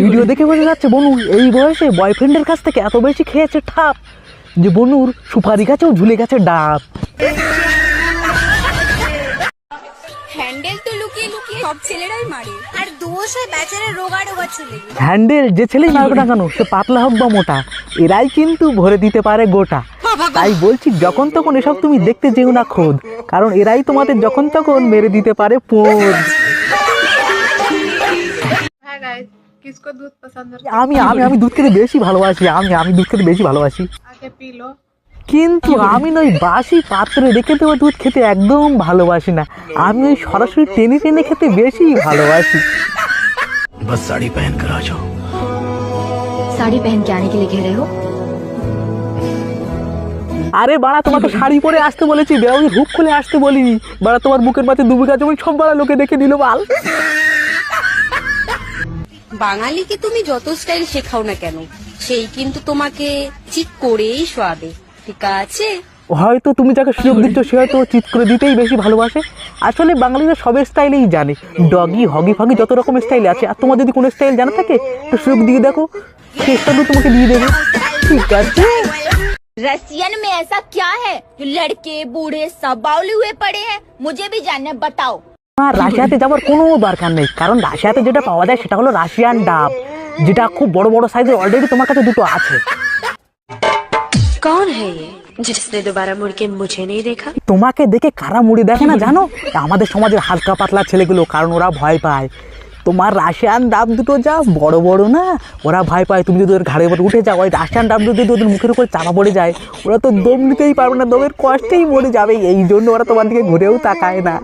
Video দেখে বোঝা যাচ্ছে বনু এই বয়সে বয়ফ্রেন্ডের কাছ থেকে এত বেশি খেয়েছে ঠাপ যে বনুর সুপারি গাছেও ঝুলে গেছে ডাব। হ্যান্ডেল তো লুকিয়ে লুকিয়ে সব ছেলেরাই মারে, আর দোষ হয় বেচারা রোগা রোগা ছেলে। হ্যান্ডেল যে ছেলেই মারবে না কেন, সে পাতলা হোক বা মোটা, এরাই কিন্তু ভরে দিতে পারে গোটা। তাই বলছি যখন তখন এসব তুমি দেখতে যেও না খোদ, কারণ এরাই তোমাদের যখন তখন মেরে দিতে পারে পোদ। हाय गाइस, किसको दूध पसंद है? আমি আমি আমি দুধ খেতে বেশি ভালোবাসি, আমি দুধ খেতে বেশি ভালোবাসি, आके पी लो। কিন্তু আমি না ওই বাসি পাত্রে রেখে দেওয়া দুধ খেতে একদম ভালোবাসি না, আমি ওই সরাসরি টেনে টেনে খেতে বেশি ভালোবাসি। बस साड़ी पहन कर आ जाओ। साड़ी पहन के आने के लिए कह रहे हो? আরে বাড়া তোমাকে শাড়ি পরে আসতে বলেছি, ব্লাউজের হুক খুলে আসতে বলিনি। বাড়া তোমার বুকের পাতে 2 বিঘা জমি সব বাড়া লোকে দেখে নিল বাল। বাঙালিকে তুমি যত স্টাইল শেখাও না কেন, সেই কিন্তু তোমাকে ঠিক করেই শোয়াবে, ঠিক আছে? হয়তো তুমি যাকে সুযোগ দিচ্ছ সে হয়তো চিৎ করে দিতেই বেশি ভালোবাসে। আসলে বাঙালিরা সব স্টাইলেই জানে, ডগি হগি ফগি যত রকম স্টাইল আছে। আর তোমার যদি কোনো স্টাইল জানা থাকে তো সুযোগ দিয়ে দেখো, সে স্টাইল তোমাকে দিয়ে দেবে, ঠিক আছে? रसियन में ऐसा क्या है जो लड़के बूढ़े सब बावले हुए पड़े हैं? मुझे भी जानना, बताओ। আর রাশিয়াতে যাওয়ার কোনো দরকার নেই, কারণ রাশিয়াতে যেটা পাওয়া যায় সেটা হলো রাশিয়ান ডাব, যেটা খুব বড় বড় সাইজের। অলরেডি তোমার কাছে 2টো আছে। कौन है ये जिसने दोबारा मुड़ के मुझे नहीं देखा? তোমাকে দেখে কারা মুড়ি দেখে না জানো? আমাদের সমাজের হালকা পাতলা ছেলেগুলো, কারণ ওরা ভয় পায়। তোমার রাশিয়ান ডাব 2টো যা বড় বড় না, ওরা ভয় পায়। তুমি যদি ওদের ঘাড়ের উপর উঠে যাও, ওই রাশিয়ান ডাব যদি ওদের মুখের উপর চাপা পড়ে যায়, ওরা তো দম নিতেই পারবে না, দমের কষ্টেই মরে যাবে। এই জন্য ওরা তোমার দিকে ঘুরেও তাকায় না।